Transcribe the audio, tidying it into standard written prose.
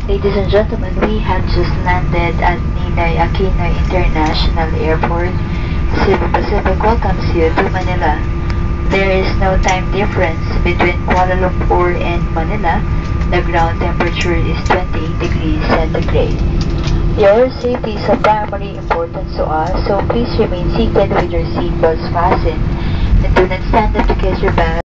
Ladies and gentlemen, we have just landed at Ninoy Aquino International Airport. Cebu Pacific welcomes you to Manila. There is no time difference between Kuala Lumpur and Manila. The ground temperature is 28 degrees centigrade. Your safety is of primary importance to us, so please remain seated with your seatbelts fastened and do not stand up to get your bag.